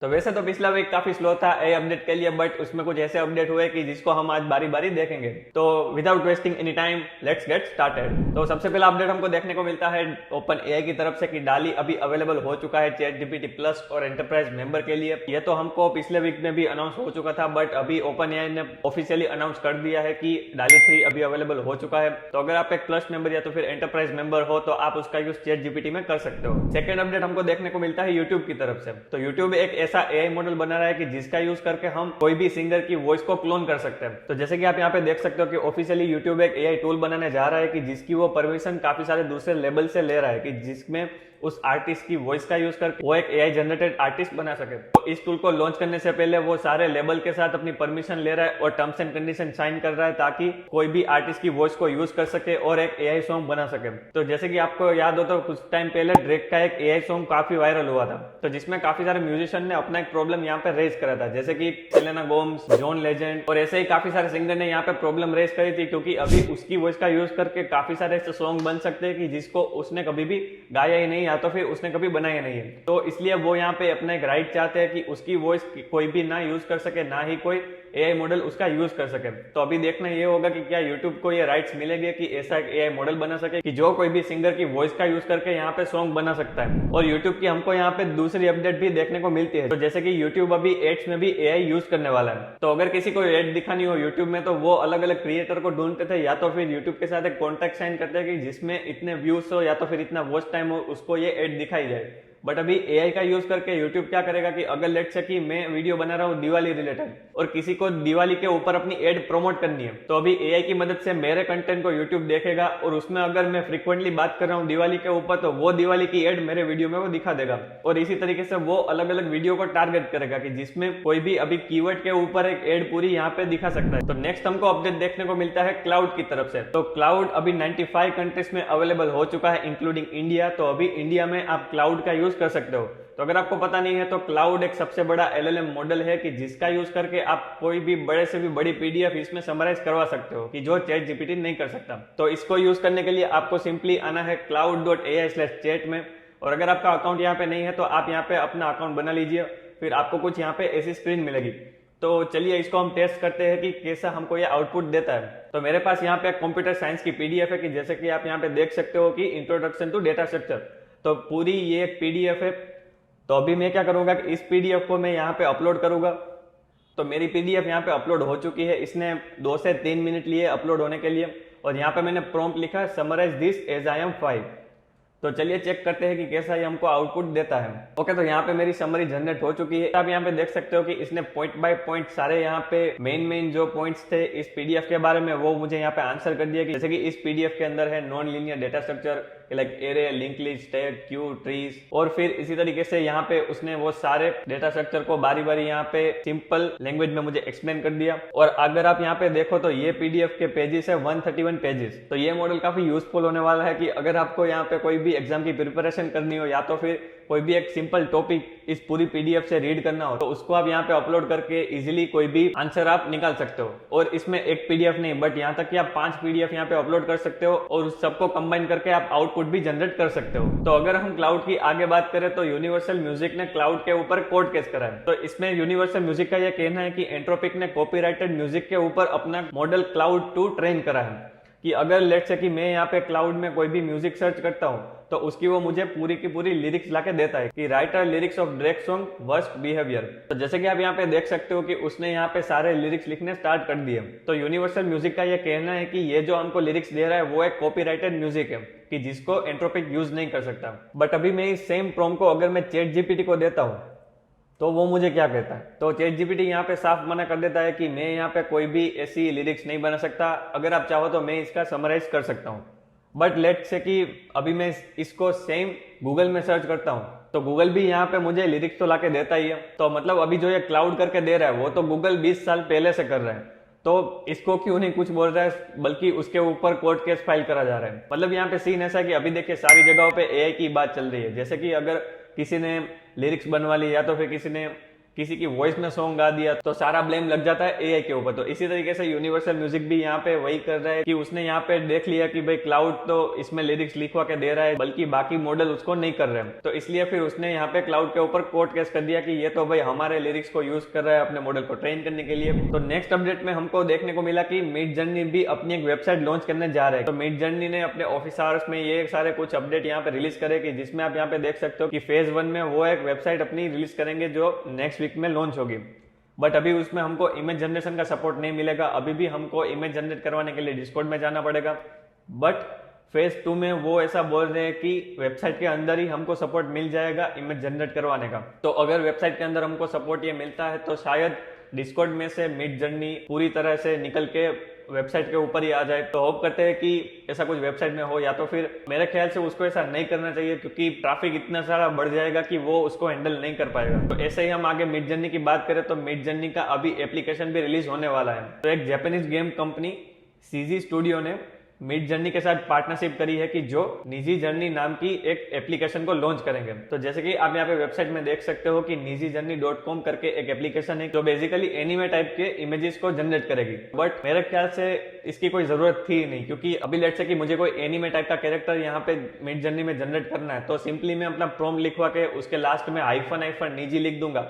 तो वैसे तो पिछला वीक काफी स्लो था ए अपडेट के लिए, बट उसमें कुछ ऐसे अपडेट हुए कि जिसको हम आज बारी बारी देखेंगे। तो without wasting any time let's get started. तो सबसे पहला अपडेट हमको देखने को मिलता है ओपन एआई की तरफ से कि डाली अभी अवेलेबल हो चुका है चैट जीपीटी प्लस और एंटरप्राइज मेंबर के लिए। ये तो हमको पिछले वीक में भी अनाउंस हो चुका था, बट अभी ओपन एआई ने ऑफिशियली अनाउंस कर दिया है कि डाली 3 अभी अवेलेबल हो चुका है। तो अगर आप एक प्लस मेंबर या तो फिर एंटरप्राइज मेंबर हो तो आप उसका यूज चैट जीपीटी में कर सकते हो। सेकंड अपडेट हमको देखने को मिलता है यूट्यूब की तरफ से। तो यूट्यूब एक ऐसा एआई मॉडल बना रहा है कि जिसका यूज करके हम कोई भी सिंगर की वॉइस को क्लोन कर सकते हैं। तो जैसे कि आप यहाँ पे देख सकते हो कि ऑफिशियली यूट्यूब एक एआई टूल बनाने जा रहा है कि जिसकी वो परमिशन काफी सारे दूसरे लेबल से ले रहा है कि जिसमें उस आर्टिस्ट की वॉइस का यूज करके वो एक एआई जनरेटेड आर्टिस्ट बना सके। तो इस टूल को लॉन्च करने से पहले वो सारे लेबल के साथ अपनी परमिशन ले रहा है और टर्म्स एंड कंडीशन साइन कर रहा है ताकि कोई भी आर्टिस्ट की वॉइस को यूज कर सके और एक एआई सॉन्ग बना सके। तो जैसे कि आपको याद हो तो कुछ टाइम पहले ड्रेक का एक एआई सॉन्ग काफी वायरल हुआ था, तो जिसमें काफी सारे म्यूजिशियन ने अपना एक प्रॉब्लम यहाँ पे रेज करा था, जैसे कि सेलेना गोम्स, जॉन लेजेंड और ऐसे ही काफी सारे सिंगर ने यहाँ पे प्रॉब्लम रेज करी थी, क्योंकि अभी उसकी वॉइस का यूज करके काफी सारे ऐसे सॉन्ग बन सकते हैं कि जिसको उसने कभी भी गाया ही नहीं या तो फिर उसने कभी बनाया नहीं है। तो इसलिए वो यहाँ पे अपना एक राइट चाहते हैं कि उसकी वॉइस कोई भी ना यूज कर सके, ना ही कोई एआई मॉडल उसका यूज कर सके। तो अभी देखना ये होगा कि क्या यूट्यूब को ये राइट्स मिलेंगे कि ऐसा एक एआई मॉडल बना सके कि जो कोई भी सिंगर की वॉइस का यूज करके यहाँ पे सॉन्ग बना सकता है। और यूट्यूब की हमको यहाँ पे दूसरी अपडेट भी देखने को मिलती है, तो जैसे कि यूट्यूब अभी एड्स में भी एआई यूज करने वाला है। तो अगर किसी को एड दिखानी हो यूट्यूब में तो वो अलग अलग क्रिएटर को ढूंढते थे या तो फिर यूट्यूब के साथ एक कॉन्ट्रैक्ट साइन करते हैं कि जिसमें इतने व्यूज हो या तो फिर इतना वॉच टाइम हो उसको ये एड दिखाई जाए। बट अभी एआई का यूज करके यूट्यूब क्या करेगा कि अगर लेट्स से कि मैं वीडियो बना रहा हूँ दिवाली रिलेटेड और किसी को दिवाली के ऊपर अपनी एड प्रमोट करनी है, तो अभी एआई की मदद से मेरे कंटेंट को यूट्यूब देखेगा और उसमें अगर मैं फ्रीक्वेंटली बात कर रहा हूँ दिवाली के ऊपर तो वो दिवाली की एड मेरे वीडियो में वो दिखा देगा। और इसी तरीके से वो अलग अलग वीडियो को टारगेट करेगा कि जिसमें कोई भी अभी कीवर्ड के ऊपर एक एड पूरी यहाँ पे दिखा सकता है। तो नेक्स्ट हमको अपडेट देखने को मिलता है क्लाउड की तरफ से। तो क्लाउड अभी 95 कंट्रीज में अवेलेबल हो चुका है इंक्लूडिंग इंडिया। तो अभी इंडिया में आप क्लाउड का यूज कर सकते हो। तो अगर आपको पता नहीं है तो क्लाउड एक सबसे बड़ा एलएलएम मॉडल है कि जिसका यूज करके आप कोई भी बड़े से भी बड़ी पीडीएफ इसमें समराइज करवा सकते हो कि जो चैट जीपीटी नहीं कर सकता। तो इसको यूज करने के लिए आपको सिंपली आना है cloud.ai/chat में। और अगर आपका अकाउंट यहाँ पे नहीं है तो आप यहाँ पे अपना अकाउंट बना लीजिए, फिर आपको कुछ यहाँ पे ऐसी स्क्रीन मिलेगी। तो चलिए इसको हम टेस्ट करते हैं कि कैसा हमको ये आउटपुट देता है। तो मेरे पास यहाँ पे कंप्यूटर साइंस की पीडीएफ है कि जैसे कि आप यहाँ पे देख सकते हो कि इंट्रोडक्शन टू डेटा स्ट्रक्चर। तो पूरी ये एक पीडीएफ है। तो अभी मैं क्या करूंगा कि इस पीडीएफ को मैं यहाँ पे अपलोड करूंगा। तो मेरी पीडीएफ यहाँ पे अपलोड हो चुकी है। इसने 2 से 3 मिनट लिए अपलोड होने के लिए। और यहाँ पे मैंने प्रॉम्प्ट लिखा है summarise this as I am 5। तो चलिए चेक करते हैं कि कैसा ये हमको आउटपुट देता है। ओके, तो यहाँ पे मेरी समरी जनरेट हो चुकी है। आप यहाँ पे देख सकते हो कि इसने पॉइंट बाय पॉइंट सारे यहाँ पे मेन जो पॉइंट्स थे इस पीडीएफ के बारे में वो मुझे यहाँ पे आंसर कर दिया कि जैसे कि इस पीडीएफ के अंदर है non linear data structure like array, link list, tag, Q, trees. और फिर इसी तरीके से यहाँ पे उसने वो सारे डेटा स्ट्रक्चर को बारी बारी यहाँ पे सिंपल लैंग्वेज में मुझे एक्सप्लेन कर दिया। और अगर आप यहाँ पे देखो तो ये पीडीएफ के पेजेस है 131 पेजेस। तो ये मॉडल काफी यूजफुल होने वाला है कि अगर आपको यहाँ पे कोई भी एग्जाम की प्रिपरेशन करनी हो या तो फिर कोई भी एक सिंपल टॉपिक इस पूरी पीडीएफ से रीड करना हो तो उसको आप यहाँ पे अपलोड करके इजीली कोई भी आंसर आप निकाल सकते हो। और इसमें एक पीडीएफ नहीं बट यहाँ तक कि आप 5 पीडीएफ यहाँ पे अपलोड कर सकते हो और उस सबको कंबाइन करके आप आउटपुट भी जनरेट कर सकते हो। तो अगर हम क्लाउड की आगे बात करें तो यूनिवर्सल म्यूजिक ने क्लाउड के ऊपर कोड केस करा है। तो इसमें यूनिवर्सल म्यूजिक का यह कहना है कि एंट्रोपिक ने कॉपीराइटेड म्यूजिक के ऊपर अपना मॉडल क्लाउड 2 ट्रेन करा है कि अगर लेट्स से कि मैं यहाँ पे क्लाउड में कोई भी म्यूजिक सर्च करता हूँ तो उसकी वो मुझे पूरी की पूरी लिरिक्स लाके देता है कि writer lyrics of Drake song worst behaviour. तो जैसे कि आप यहाँ पे देख सकते हो कि उसने यहाँ पे सारे लिरिक्स लिखने स्टार्ट कर दिए। तो यूनिवर्सल म्यूजिक का ये कहना है कि ये जो हमको लिरिक्स दे रहा है वो एक कॉपीराइटेड म्यूजिक है कि जिसको एंट्रोपिक यूज नहीं कर सकता। बट अभी मैं इस सेम प्रॉम्प्ट को अगर मैं चैट जीपीटी को देता हूँ तो वो मुझे क्या कहता है। तो चैट जीपीटी यहाँ पे साफ मना कर देता है कि मैं यहाँ पे कोई भी ऐसी लिरिक्स नहीं बना सकता। अगर आप चाहो तो मैं इसका समराइज कर सकता हूँ। बट लेट से कि अभी मैं इसको सेम गूगल में सर्च करता हूँ तो गूगल भी यहाँ पे मुझे लिरिक्स तो लाके देता ही है। तो मतलब अभी जो ये क्लाउड करके दे रहा है वो तो गूगल 20 साल पहले से कर रहा है। तो इसको क्यों नहीं कुछ बोल रहा है बल्कि उसके ऊपर कोर्ट केस फाइल करा जा रहा है। मतलब यहाँ पे सीन ऐसा कि अभी देखिए सारी जगहों पे एआई की बात चल रही है। जैसे कि अगर किसी ने लिरिक्स बनवा ली या तो फिर किसी ने किसी की वॉइस में सॉन्ग गा दिया तो सारा ब्लेम लग जाता है एआई के ऊपर। तो इसी तरीके से यूनिवर्सल म्यूजिक भी यहाँ पे वही कर रहा है कि उसने यहाँ पे देख लिया कि भाई क्लाउड तो इसमें लिरिक्स लिखवा के दे रहा है, बल्कि बाकी मॉडल उसको नहीं कर रहे हैं, तो इसलिए फिर उसने यहाँ पे क्लाउड के ऊपर कोर्ट केस कर दिया कि ये तो भाई हमारे लिरिक्स को यूज कर रहा है अपने मॉडल को ट्रेन करने के लिए। तो नेक्स्ट अपडेट में हमको देखने को मिला कि मिडजर्नी भी अपनी एक वेबसाइट लॉन्च करने जा रहे हैं। तो मिडजर्नी ने अपने ऑफिस आवर्स में ये सारे कुछ अपडेट यहाँ पे रिलीज करे कि जिसमें आप यहाँ पे देख सकते हो कि फेज 1 में वो एक वेबसाइट अपनी रिलीज करेंगे जो नेक्स्ट वीक में लॉन्च होगी। बट अभी उसमें हमको इमेज जनरेशन का सपोर्ट नहीं मिलेगा, अभी भी हमको इमेज जनरेट करवाने के लिए डिस्कॉर्ड में जाना पड़ेगा। बट फेज 2 में वो ऐसा बोल रहे हैं कि वेबसाइट के अंदर ही हमको सपोर्ट मिल जाएगा इमेज जनरेट करवाने का। तो अगर वेबसाइट के अंदर हमको सपोर्ट ये मिलता है तो शायद डिस्कॉर्ड में से मिडजर्नी पूरी तरह से निकल के वेबसाइट के ऊपर ही आ जाए। तो होप करते हैं कि ऐसा कुछ वेबसाइट में हो, या तो फिर मेरे ख्याल से उसको ऐसा नहीं करना चाहिए क्योंकि ट्रैफिक इतना सारा बढ़ जाएगा कि वो उसको हैंडल नहीं कर पाएगा। तो ऐसे ही हम आगे मिडजर्नी की बात करें तो मिडजर्नी का अभी एप्लीकेशन भी रिलीज होने वाला है। तो एक Japanese game company CG studio ने मिडजर्नी के साथ पार्टनरशिप करी है कि जो निजी जर्नी नाम की एक एप्लीकेशन को लॉन्च करेंगे। तो जैसे कि आप यहाँ पे वेबसाइट में देख सकते हो कि nijijourney.com करके एक एप्लीकेशन है जो बेसिकली एनिमे टाइप के इमेजेस को जनरेट करेगी। बट मेरे ख्याल से इसकी कोई जरूरत थी नहीं, क्योंकि अभी लेट्स से कि मुझे कोई एनिमे टाइप का कैरेक्टर यहाँ पे मिडजर्नी में जनरेट करना है तो सिंपली मैं अपना प्रॉम्प्ट लिखवा के उसके लास्ट में हाइफन निजी लिख दूंगा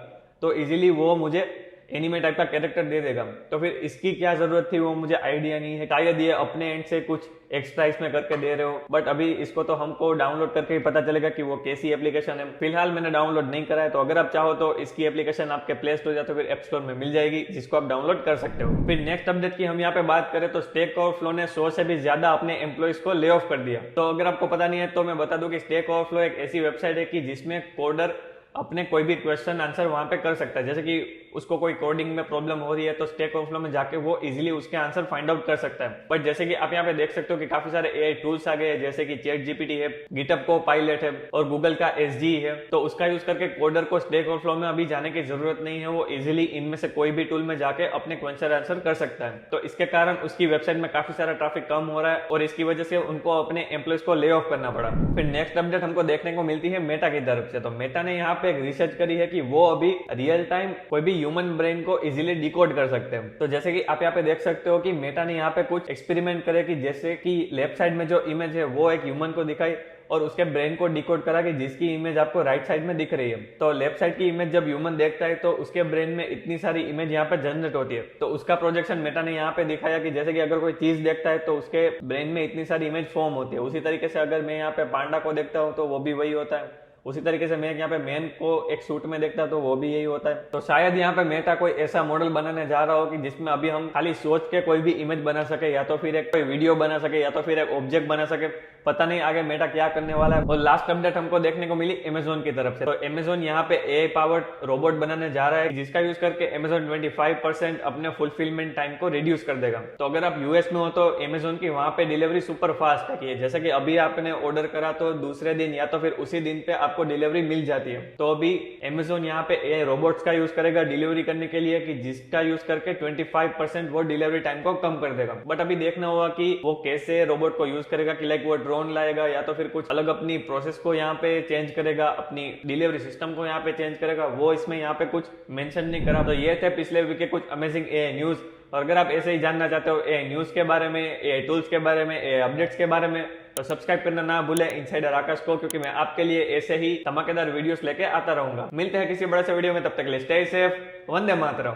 तो इजीली वो मुझे एनिमे टाइप का कैरेक्टर दे देगा। तो फिर इसकी क्या जरूरत थी वो मुझे आइडिया नहीं है, शायद ये अपने एंड से कुछ एक्स्ट्रा इसमें करके दे रहे हो। बट अभी इसको तो हमको डाउनलोड करके ही पता चलेगा कि वो कैसी एप्लीकेशन है। फिलहाल मैंने डाउनलोड नहीं करा है, तो अगर आप चाहो तो इसकी एप्लीकेशन आपके प्ले स्टोर या तो फिर ऐप स्टोर में मिल जाएगी, जिसको आप डाउनलोड कर सकते हो। फिर नेक्स्ट अपडेट की हम यहाँ पे बात करें तो स्टैक ओवरफ्लो ने 100 से भी ज्यादा अपने एम्प्लॉइज को ले ऑफ कर दिया। तो अगर आपको पता नहीं है तो मैं बता दूं कि स्टैक ओवरफ्लो एक ऐसी वेबसाइट है कि जिसमें कोडर अपने कोई भी क्वेश्चन आंसर वहां पे कर सकता है। जैसे कि उसको कोई कोडिंग में प्रॉब्लम हो रही है तो स्टैक ओवरफ्लो में जाके वो इजीली उसके आंसर फाइंड आउट कर सकता है। बट जैसे कि आप यहाँ पे देख सकते हो कि काफी सारे एआई टूल्स आ गए हैं, जैसे कि चैट जीपीटी है, गिटहब Copilot है और गूगल का SGE है। तो उसका यूज करके कोडर को स्टैक ओवरफ्लो में अभी जाने की जरूरत नहीं है, वो इजिली इनमें से कोई भी टूल में जाके अपने क्वेश्चन आंसर कर सकता है। तो इसके कारण उसकी वेबसाइट में काफी सारा ट्रैफिक कम हो रहा है और इसकी वजह से उनको अपने एम्प्लॉइज को ले ऑफ करना पड़ा। फिर नेक्स्ट अपडेट हमको देखने को मिलती है मेटा की तरफ से। तो मेटा ने यहाँ पे एक रिसर्च करी है कि वो अभी रियल टाइम कोई भी ह्यूमन ब्रेन को इजीली डिकोड कर सकते हैं। तो जैसे कि आप यहाँ पे देख सकते हो कि मेटा ने यहाँ पे कुछ एक्सपेरिमेंट करे कि जैसे कि लेफ्ट साइड में जो इमेज है वो एक ह्यूमन को दिखाई और उसके ब्रेन को डिकोड करा कि जिसकी इमेज आपको राइट साइड में दिख रही है। तो लेफ्ट साइड की इमेज जब ह्यूमन देखता है तो उसके ब्रेन में इतनी सारी इमेज यहाँ पे जनरेट होती है। तो उसका प्रोजेक्शन मेटा ने यहाँ पे दिखाया कि जैसे कि अगर कोई चीज देखता है तो उसके ब्रेन में इतनी सारी इमेज फॉर्म होती है। उसी तरीके से अगर मैं यहाँ पे पांडा को देखता हूँ तो वो भी वही होता है। उसी तरीके से मैं यहाँ पे मैन को एक सूट में देखता तो वो भी यही होता है। तो शायद यहाँ पे मेटा कोई ऐसा मॉडल बनाने जा रहा हो कि जिसमें अभी हम खाली सोच के कोई भी इमेज बना सके, या तो फिर एक कोई वीडियो बना सके, या तो फिर एक ऑब्जेक्ट बना सके। पता नहीं आगे मेटा क्या करने वाला है। और लास्ट अपडेट हमको देखने को मिली अमेजोन की तरफ से। तो अमेजोन यहाँ पे एआई पावर्ड रोबोट बनाने जा रहा है, जिसका यूज करके अमेजोन 25% अपने फुलफिलमेंट टाइम को रिड्यूस कर देगा। तो अगर आप यूएस में हो तो अमेजोन की वहां पे डिलीवरी सुपर फास्ट है। जैसे कि अभी आपने ऑर्डर करा तो दूसरे दिन या तो फिर उसी दिन पे आपको डिलीवरी मिल जाती है। तो अभी अमेजोन यहाँ पे एआई रोबोट्स का यूज करेगा डिलीवरी करने के लिए, कि जिसका यूज करके 25% वो डिलीवरी टाइम को कम कर देगा। बट अभी देखना होगा कि वो कैसे रोबोट को यूज करेगा, कि लाइक वो ड्रोन लाएगा या तो फिर कुछ अलग अपनी प्रोसेस को यहाँ पे चेंज करेगा, अपनी डिलीवरी सिस्टम को यहाँ पे चेंज करेगा, वो इसमें यहाँ पे कुछ मेंशन नहीं करा। तो ये थे पिछले वीक के कुछ अमेजिंग एआई न्यूज। और अगर आप ऐसे ही जानना चाहते हो एआई न्यूज के बारे में, एआई टूल्स के बारे में, एआई अपडेट्स के बारे में, तो सब्सक्राइब करना ना भूले इनसाइडर आकाश को, क्योंकि मैं आपके लिए ऐसे ही धमाकेदार वीडियोस लेके आता रहूंगा। मिलते हैं किसी बड़े से वीडियो में, तब तक के लिए स्टे सेफ, वंदे मातरम।